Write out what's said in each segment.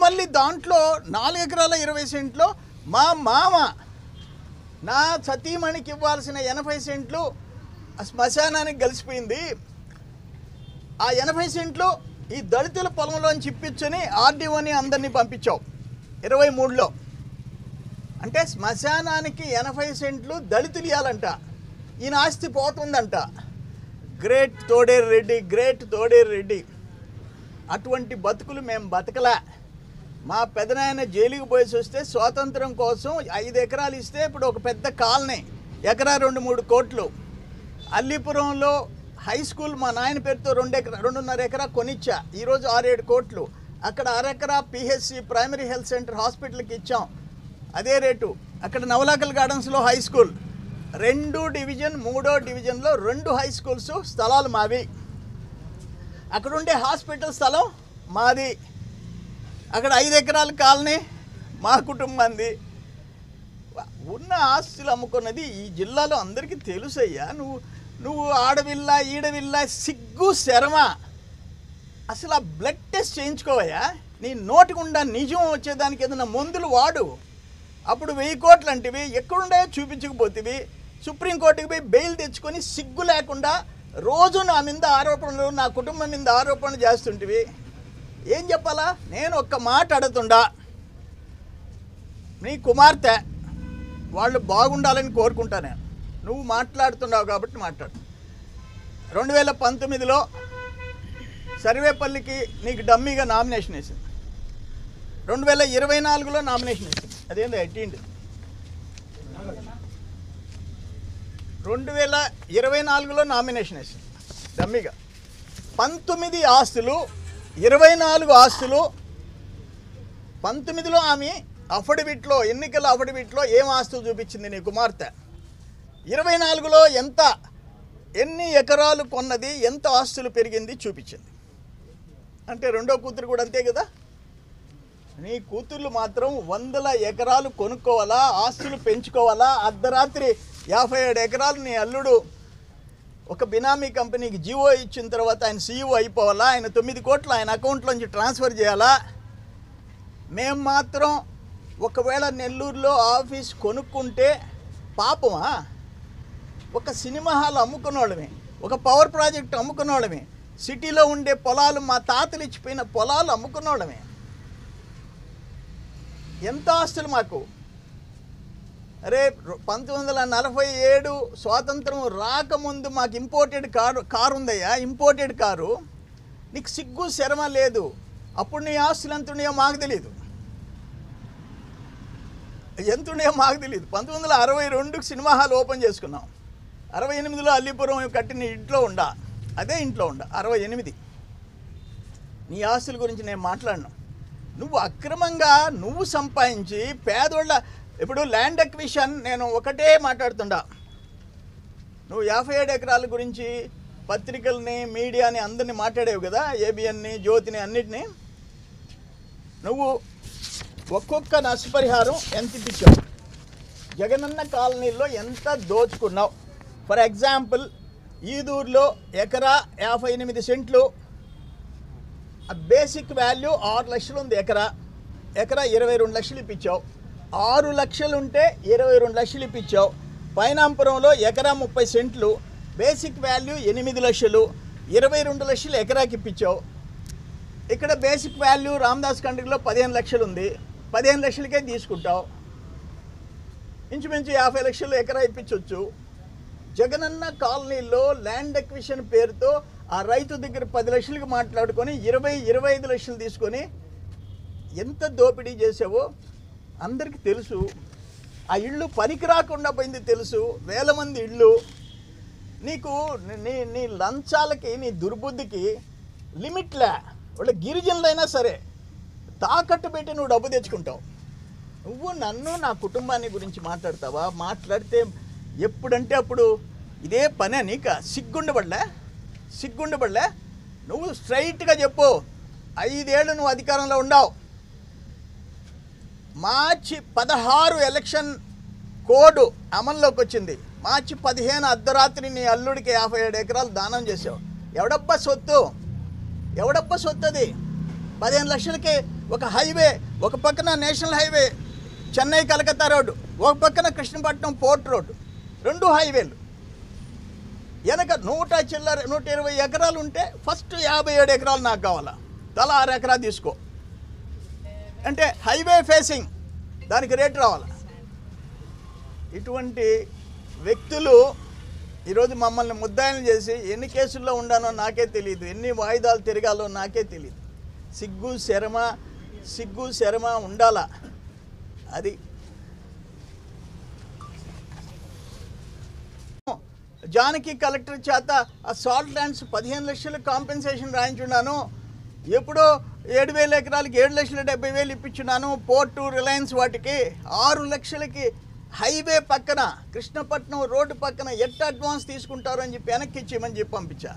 మళ్ళీ దాంట్లో 4 ఎకరాల 20 సెంట్లు మా మామ నా సతీమణికి ఇవ్వాల్సిన 80 సెంట్లు శ్మశానానికి కలిసిపోయింది. ఆ 80 సెంట్లు ఈ దళితుల పొలంలోంచి ఇప్పించని ఆర్డీఓని అందరినీ పంపించావు 23లో. అంటే శ్మశానానికి 80 సెంట్లు దళితులు ఇవ్వాలంట. ఈయన ఆస్తి పోతుందంట. Great Toderu Reddy, great Toderu Reddy. అటువంటి బతుకులు మేము బతకలే. మా పెదనాయన జైలుకి పోయేసి వస్తే స్వాతంత్రం కోసం 5 ఎకరాలు ఇస్తే ఇప్పుడు ఒక పెద్ద కాలనీ, ఎకరా 2-3 కోట్లు. అల్లీపురంలో హై స్కూల్ మా నాయన పేరుతో 2.5 ఎకరా కొనిచ్చా, ఈరోజు 6-7 కోట్లు. అక్కడ 1/2 ఎకరా పిహెచ్సి ప్రైమరీ హెల్త్ సెంటర్ హాస్పిటల్కి ఇచ్చాం, అదే రేటు. అక్కడ నవలాకల్ గార్డెన్స్లో హై స్కూల్, 2 డివిజన్ 3వ డివిజన్లో 2 హై స్కూల్స్ స్థలాలు మావి. అక్కడ ఉండే హాస్పిటల్ స్థలం మాది. అక్కడ 5 ఎకరాల కాలనీ మా కుటుంబంది. ఉన్న ఆస్తులు అమ్ముకున్నది ఈ జిల్లాలో అందరికీ తెలుసయ్యా. నువ్వు ఆడవిల్ల ఈడవిల్ల సిగ్గు శరమ. అసలు ఆ బ్లడ్ టెస్ట్ చేయించుకోవయ్యా. నీ నోటి గుండా నిజం వచ్చేదానికి ఏదైనా మందులు వాడు. అప్పుడు 1000 కోట్లు అంటివి, ఎక్కడుండాయో చూపించకపోతేవి. సుప్రీంకోర్టుకి పోయి బెయిల్ తెచ్చుకొని సిగ్గు లేకుండా రోజు నా మీద ఆరోపణలు, నా కుటుంబం మీద ఆరోపణలు చేస్తుంటివి. ఏం చెప్పాలా? నేను ఒక్క మాట అడుగుతుండా, నీ కుమార్తె వాళ్ళు బాగుండాలని కోరుకుంటాను. నువ్వు మాట్లాడుతున్నావు కాబట్టి మాట్లాడు. 2019లో సర్వేపల్లికి నీకు డమ్మీగా నామినేషన్ వేసింది. 2024లో నామినేషన్ వేసింది. అదేంటి ఎట్టిండి 2024లో నామినేషన్ వేసింది డమ్మీగా. 19 ఆస్తులు, 24 ఆస్తులు. 19లో ఆమె అఫిడవిట్లో, ఎన్నికల అఫిడవిట్లో ఏం ఆస్తులు చూపించింది నీ కుమార్తె. 24లో ఎన్ని ఎకరాలు కొన్నది, ఎంత ఆస్తులు పెరిగింది చూపించింది. అంటే రెండో కూతురు కూడా అంతే కదా. నీ కూతుర్లు మాత్రం 100 ఎకరాలు కొనుక్కోవాలా, ఆస్తులు పెంచుకోవాలా. అర్ధరాత్రి 57 ఎకరాలు నీ అల్లుడు ఒక బినామీ కంపెనీకి జీవో ఇచ్చిన తర్వాత ఆయన సీఈఓ అయిపోవాలా, ఆయన 9 కోట్లు ఆయన అకౌంట్లోంచి ట్రాన్స్ఫర్ చేయాలా. మేము మాత్రం ఒకవేళ నెల్లూరులో ఆఫీస్ కొనుక్కుంటే పాపమా? ఒక సినిమా హాల్ అమ్ముకున్నోళ్ళమే, ఒక పవర్ ప్రాజెక్ట్ అమ్ముకున్నోళ్ళమే, సిటీలో ఉండే పొలాలు, మా తాతలు ఇచ్చిపోయిన పొలాలు అమ్ముకున్నోళ్ళమే. ఎంత ఆస్తులు మాకు. అరే 1947 స్వాతంత్రం రాకముందు మాకు ఇంపోర్టెడ్ కారు ఉందయ్యా, ఇంపోర్టెడ్ కారు. నీకు సిగ్గు శరమ లేదు. అప్పుడు నీ ఆస్తులు ఎంత ఉన్నాయో మాకు తెలియదు, ఎంత ఉన్నాయో మాకు తెలియదు. 1962కి సినిమా హాల్ ఓపెన్ చేసుకున్నాం. 68లో అల్లీపురం కట్టిన ఇంట్లో ఉండా, అదే ఇంట్లో ఉండా 68. నీ ఆస్తుల గురించి నేను మాట్లాడను. నువ్వు అక్రమంగా నువ్వు సంపాదించి పేదోళ్ళ, ఇప్పుడు ల్యాండ్ అక్విజిషన్ నేను ఒకటే మాట్లాడుతుండా. నువ్వు 57 ఎకరాల గురించి పత్రికల్ని, మీడియాని అందరినీ మాట్లాడేవు కదా, ఏబిఎన్ని, జ్యోతిని, అన్నిటినీ. నువ్వు ఒక్కొక్క నష్టపరిహారం ఎంత ఇప్పించావు, జగనన్న కాలనీలో ఎంత దోచుకున్నావు. ఫర్ ఎగ్జాంపుల్ ఈదూరులో ఎకరా 58 సెంట్లు, బేసిక్ వాల్యూ 6 లక్షలు ఉంది. ఎకరా 22 లక్షలు ఇప్పించావు. 6 లక్షలు ఉంటే 22 లక్షలు ఇప్పించావు. పైనాంపురంలో ఎకరా 30 సెంట్లు, బేసిక్ వాల్యూ 8 లక్షలు, 22 లక్షలు ఎకరాకి ఇప్పించావు. ఇక్కడ బేసిక్ వాల్యూ రామదాస్ కండ్రిలో 15 లక్షలు ఉంది, 15 లక్షలకే తీసుకుంటావు. ఇంచుమించు 50 లక్షలు ఎకరా ఇప్పించవచ్చు. జగనన్న కాలనీలో ల్యాండ్ అక్విజిషన్ పేరుతో ఆ రైతు దగ్గర 10 లక్షలకి మాట్లాడుకొని 20-25 లక్షలు తీసుకొని ఎంత దోపిడీ చేసావో అందరికీ తెలుసు. ఆ ఇళ్ళు పనికి రాకుండా పోయింది తెలుసు. వేల మంది ఇళ్ళు. నీకు నీ లంచాలకి, నీ దుర్బుద్ధికి లిమిట్లే. వాళ్ళ గిరిజనులైనా సరే తాకట్టు పెట్టి నువ్వు డబ్బు తెచ్చుకుంటావు. నువ్వు నన్ను, నా కుటుంబాన్ని గురించి మాట్లాడతావా? మాట్లాడితే ఎప్పుడంటే అప్పుడు ఇదే పనే. నీకు సిగ్గుండబడలే? నువ్వు స్ట్రైట్గా చెప్పు. 5 ఏళ్ళు నువ్వు అధికారంలో ఉండవు. మార్చి 16 ఎలక్షన్ కోడ్ అమల్లోకి వచ్చింది. మార్చి 15 అర్ధరాత్రి నీ అల్లుడికి 57 ఎకరాలు దానం చేసావు. ఎవడబ్బా సొత్తు అది? 15 లక్షలకి ఒక హైవే, ఒక పక్కన national highway Chennai Calcutta road, ఒక పక్కన కృష్ణపట్నం పోర్ట్ రోడ్డు, 2 హైవేలు. వెనక 120 ఎకరాలు ఉంటే ఫస్ట్ 57 ఎకరాలు నాకు కావాలా, తలా 6 ఎకరా తీసుకో అంటే హైవే ఫేసింగ్, దానికి రేటు రావాలా. ఇటువంటి వ్యక్తులు ఈరోజు మమ్మల్ని ముద్దాయిలు చేసి ఎన్ని కేసుల్లో ఉండానో నాకే తెలియదు, ఎన్ని వాయిదాలు తిరగాలో నాకే తెలియదు. సిగ్గు శరమ ఉండాలా. అది జానకి కలెక్టర్ చేత ఆ సాల్ట్ ల్యాండ్స్ 15 లక్షలు కాంపెన్సేషన్ రాయించున్నాను. ఎప్పుడో 7,000 ఎకరాలకి 7,70,000 ఇప్పించున్నాను. పోర్టు రిలయన్స్ వాటికి 6 లక్షలకి హైవే పక్కన కృష్ణపట్నం రోడ్డు పక్కన ఎట్ట అడ్వాన్స్ తీసుకుంటారు అని చెప్పి వెనక్కి ఇచ్చేయమని చెప్పి పంపించా.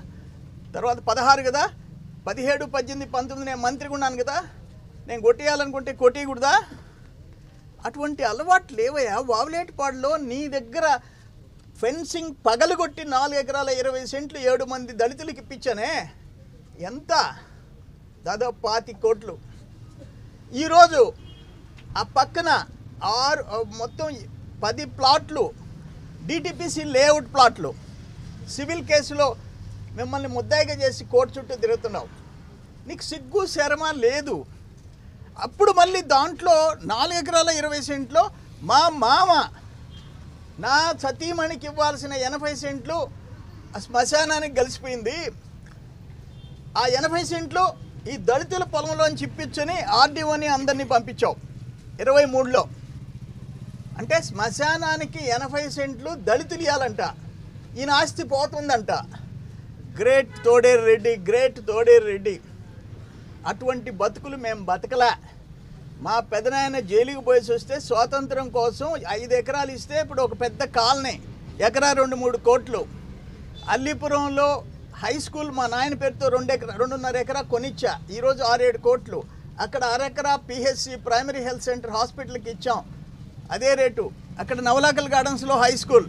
తర్వాత 16 కదా, 17, 18, 19 నేను మంత్రిగా ఉన్నాను కదా, నేను కొట్టేయాలనుకుంటే కొట్టేయకూడదా? అటువంటి అలవాట్లు లేవయా. వావులేటిపాడులో నీ దగ్గర ఫెన్సింగ్ పగలగొట్టి 4 ఎకరాల 20 సెంట్లు 7 మంది దళితులకి ఇప్పించానే, ఎంత? దాదాపు 25 కోట్లు. ఈరోజు ఆ పక్కన మొత్తం 10 ప్లాట్లు డిటిపిసి లేఅవుట్ ప్లాట్లు సివిల్ కేసులో మిమ్మల్ని ముద్దాయిగా చేసి కోర్టు చుట్టూ తిరుగుతున్నావు. నీకు సిగ్గు శరమ లేదు. అప్పుడు మళ్ళీ దాంట్లో 4 ఎకరాల 20 సెంట్లో మా మామ నా సతీమణికి ఇవ్వాల్సిన 80 సెంట్లు శ్మశానానికి కలిసిపోయింది. ఆ 80 సెంట్లు ఈ దళితుల పొలంలోంచి ఇప్పించని ఆర్డీఓని అందరినీ పంపించావు 23లో. అంటే శ్మశానానికి 80 సెంట్లు దళితులు ఇవ్వాలంట, ఈయన ఆస్తి పోతుందంట. గ్రేట్ తోడేరు రెడ్డి. అటువంటి బతుకులు మేము బతకలే. మా పెదనాయన జైలుకి పోయేసి వస్తే స్వాతంత్రం కోసం 5 ఎకరాలు ఇస్తే ఇప్పుడు ఒక పెద్ద కాలనీ, ఎకరా 2-3 కోట్లు. అల్లీపురంలో హై స్కూల్ మా నాయన పేరుతో 2.5 ఎకరా కొనిచ్చా, ఈరోజు 6-7 కోట్లు. అక్కడ 1/2 ఎకరా పిహెచ్సి ప్రైమరీ హెల్త్ సెంటర్ హాస్పిటల్కి ఇచ్చాం, అదే రేటు. అక్కడ నవలాకల్ గార్డెన్స్లో హై స్కూల్,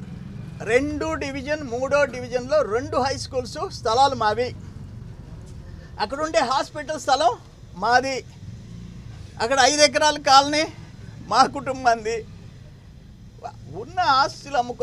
2 డివిజన్ 3వ డివిజన్లో 2 హై స్కూల్స్ స్థలాలు మావి. అక్కడ ఉండే హాస్పిటల్ స్థలం మాది. అక్కడ 5 ఎకరాల కాలనీ మా కుటుంబంది. ఉన్న ఆస్తులు అమ్ముకో